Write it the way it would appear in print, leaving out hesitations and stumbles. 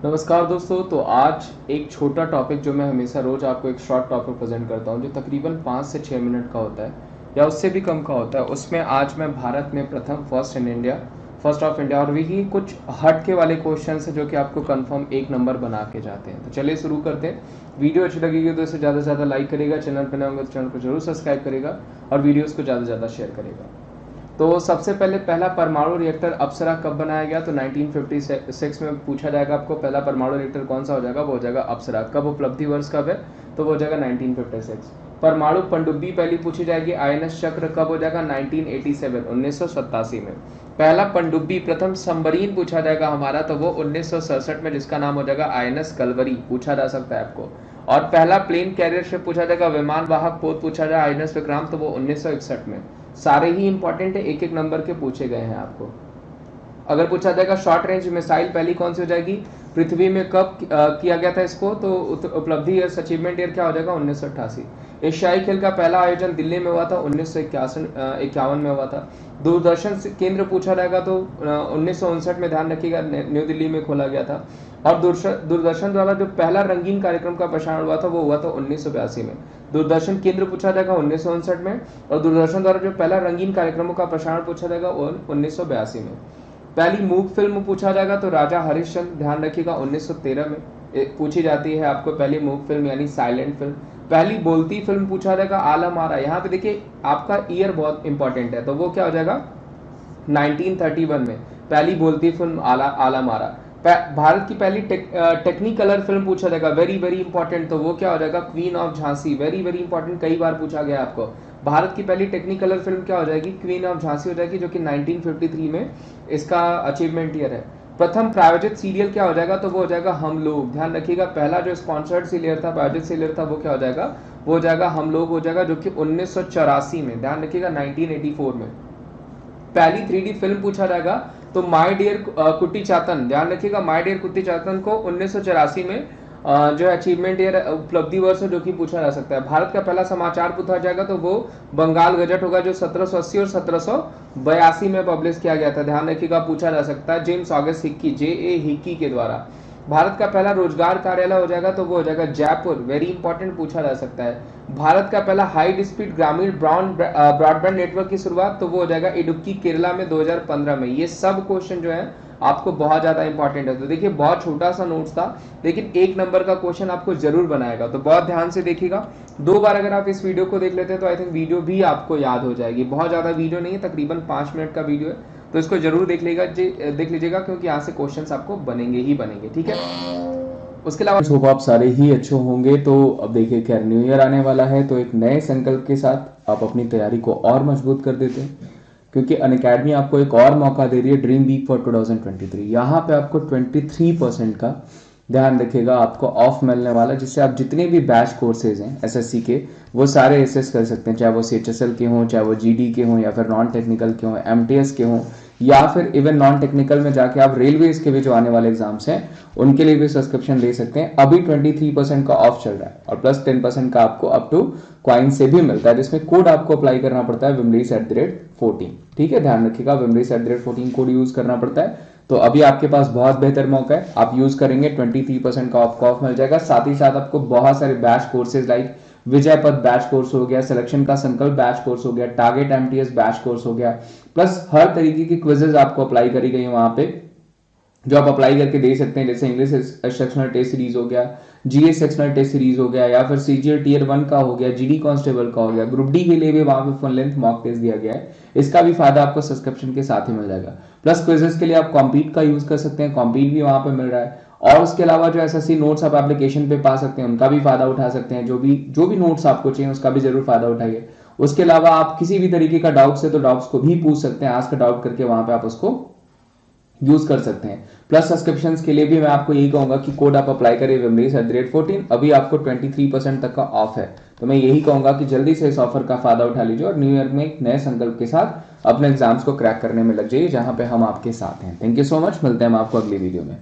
नमस्कार दोस्तों। तो आज एक छोटा टॉपिक जो मैं हमेशा रोज आपको एक शॉर्ट टॉपिक प्रेजेंट करता हूं जो तकरीबन 5 से 6 मिनट का होता है या उससे भी कम का होता है। उसमें आज मैं भारत में प्रथम फर्स्ट ऑफ इंडिया और वही कुछ हटके वाले क्वेश्चन है जो कि आपको कंफर्म एक नंबर बना के जाते हैं। तो चलिए शुरू करते हैं। वीडियो अच्छी लगेगी तो इसे ज़्यादा से ज़्यादा लाइक करेगा, चैनल पर नए होंगे तो चैनल को जरूर सब्सक्राइब करेगा और वीडियोज़ को ज़्यादा से ज़्यादा शेयर करेगा। तो सबसे पहले पहला परमाणु रिएक्टर अप्सरा कब बनाया गया? तो 1956 में पूछा जाएगा आपको पहला परमाणु रिएक्टर कौन सा हो जाएगा, वो हो जाएगा अप्सरा। कब उपलब्धि वर्ष कब है? तो वो हो जाएगा 1956। परमाणु पनडुब्बी पहली पूछी जाएगी आईएनएस चक्र कब हो जाएगा? 1987 1987 में। पहला पनडुब्बी प्रथम सबमरीन पूछा जाएगा हमारा, तो वो 1967 में, जिसका नाम हो जाएगा आईएनएस कलवरी पूछा जा सकता है आपको। और पहला प्लेन कैरियर शिप पूछा जाएगा, विमान वाहक पोत पूछा जाए आईएनएस विक्रांत, तो वो 1961 में। सारे ही इंपॉर्टेंट है, एक एक नंबर के पूछे गए हैं आपको। अगर पूछा जाएगा शॉर्ट रेंज मिसाइल पहली कौन सी हो जाएगी, पृथ्वी में कब किया गया था इसको, तो उपलब्धि ईयर अचीवमेंट ईयर क्या हो जाएगा? 1988। एशियाई खेल का पहला आयोजन दिल्ली में हुआ था, 1951 में हुआ था। दूरदर्शन केंद्र पूछा जाएगा तो 1959 में, ध्यान रखिएगा, न्यू दिल्ली में खोला गया था। और दूरदर्शन द्वारा जो पहला रंगीन कार्यक्रम का प्रसारण हुआ था वो हुआ था 1982 में। दूरदर्शन केंद्र पूछा जाएगा 1959 में, और दूरदर्शन द्वारा जो पहला रंगीन कार्यक्रमों का प्रसारण पूछा जाएगा 1982 में। पहली मूक फिल्म पूछा जाएगा तो राजा हरिश्चंद्र, ध्यान रखिएगा, 1913 में पूछी जाती है आपको पहली मूक फिल्म यानी साइलेंट फिल्म। पहली बोलती फिल्म पूछा जाएगा आलम आरा। यहाँ पे देखिए आपका ईयर बहुत इंपॉर्टेंट है, तो वो क्या हो जाएगा? 1931 में पहली बोलती फिल्म आलम आरा। भारत की पहली टेक्निकलर फिल्म पूछा जाएगा, वेरी वेरी इंपॉर्टेंट, तो वो क्या हो जाएगा? Queen of Jhansi. Very very important, कई बार पूछा गया आपको। भारत की पहली टेक्निकलर फिल्म क्या हो जाएगी? क्वीन ऑफ झांसी हो जाएगी, जो कि 1953 में इसका अचीवमेंट ईयर है। प्रथम प्रायोजित सीरियल क्या हो जाएगा? तो वो हो जाएगा हम लोग। ध्यान रखिएगा पहला जो स्पॉन्सर्ड सीरियल था, प्रायोजित सीरियल था, वो क्या हो जाएगा? वो हो जाएगा हम लोग हो जाएगा, जो कि 1984 में, ध्यान रखिएगा, 1984 में। पहली 3D फिल्म पूछा जाएगा तो माय डियर कुट्टी चातन, ध्यान रखिएगा, माय डियर कुट्टी चातन को 1984 में जो अचीवमेंट ईयर उपलब्धि वर्ष है जो कि पूछा जा सकता है। भारत का पहला समाचार पूछा जाएगा तो वो बंगाल गजट होगा, जो 1780 और 1782 में पब्लिश किया गया था। ध्यान रखिएगा, पूछा जा सकता है James August Hickey, JA Hickey के द्वारा। भारत का पहला रोजगार कार्यालय हो जाएगा तो वो हो जाएगा जयपुर। वेरी इंपॉर्टेंट, पूछा जा सकता है। भारत का पहला हाई स्पीड ग्रामीण ब्रॉडबैंड नेटवर्क की शुरुआत, तो वो हो जाएगा इडुक्की केरला में 2015 में। ये सब क्वेश्चन जो है आपको बहुत ज्यादा इंपॉर्टेंट है। तो देखिए बहुत छोटा सा नोट्स था, लेकिन एक नंबर का क्वेश्चन आपको जरूर बनाएगा, तो बहुत ध्यान से देखिएगा। 2 बार अगर आप इस वीडियो को देख लेते हैं तो आई थिंक वीडियो भी आपको याद हो जाएगी। बहुत ज्यादा वीडियो नहीं है, तकरीबन 5 मिनट का वीडियो है, तो इसको जरूर देख लीजिएगा क्योंकि यहाँ से क्वेश्चंस आपको बनेंगे ही बनेंगे, ठीक है। उसके अलावा होप आप सारे ही अच्छे होंगे। तो अब देखिए खैर न्यू ईयर आने वाला है, तो एक नए संकल्प के साथ आप अपनी तैयारी को और मजबूत कर देते हैं, क्योंकि अनअकैडमी आपको एक और मौका दे रही है ड्रीम वीक फॉर 2023। यहाँ पे आपको 23% का, ध्यान रखिएगा, आपको ऑफ मिलने वाला, जिससे आप जितने भी बैच कोर्सेज हैं SSC के वो सारे एसेस कर सकते हैं, चाहे वो CHSL के हों, चाहे वो GD के हों, या फिर नॉन टेक्निकल के हों, MTS के हों, या फिर इवन नॉन टेक्निकल में जाके आप रेलवेज के भी जो आने वाले एग्जाम्स हैं उनके लिए भी सब्सक्रिप्शन ले सकते हैं। अभी 23% का ऑफ चल रहा है और प्लस 10% का आपको अप टू क्वाइन से भी मिलता है, जिसमें कोड आपको अप्लाई करना पड़ता है wimleys@14। ठीक है, ध्यान रखिएगा, wimleys@14 कोड यूज करना पड़ता है। तो अभी आपके पास बहुत बेहतर मौका है, आप यूज करेंगे 23% का ऑफ मिल जाएगा। साथ ही साथ आपको बहुत सारे बैच कोर्सेज लाइक विजय पथ बैच कोर्स हो गया, सिलेक्शन का संकल्प बैच कोर्स हो गया, टारगेट MTS बैच कोर्स हो गया, प्लस हर तरीके की क्विजेज आपको अप्लाई करी गई वहां पे, जो आप अप्लाई करके दे सकते हैं। जैसे इंग्लिश सेक्शनल टेस्ट सीरीज हो गया, GS सेक्शनल टेस्ट सीरीज हो गया, या फिर CGL Tier 1 का हो गया, GD कांस्टेबल का हो गया, ग्रुप D के लिए भी वहां पे फुल लेंथ मॉक टेस्ट दिया गया है। इसका भी फायदा आपको सब्सक्रिप्शन के साथ ही मिल जाएगा। प्लस क्विजेस के लिए आप कॉम्पीट का यूज कर सकते हैं, कॉम्पीट भी वहां पे मिल रहा है। और उसके अलावा जो SSC नोट्स आप एप्लीकेशन पे पा सकते हैं, उनका भी फायदा उठा सकते हैं। जो भी नोट्स आपको चाहिए उसका भी जरूर फायदा उठाइए। उसके अलावा आप किसी भी तरीके का डाउट्स है तो डाउट्स को भी पूछ सकते हैं, आज का डाउट करके वहां पे आप उसको यूज कर सकते हैं। प्लस सब्सक्रिप्शंस के लिए भी मैं आपको यही कहूंगा कि कोड आप अप्लाई करें wimleys@14, अभी आपको 23% तक का ऑफ है। तो मैं यही कहूंगा कि जल्दी से इस ऑफर का फायदा उठा लीजिए और न्यू ईयर में एक नए संकल्प के साथ अपने एग्जाम्स को क्रैक करने में लग जाइए, जहां पे हम आपके साथ हैं। थैंक यू सो मच, मिलते हैं हम आपको अगली वीडियो में।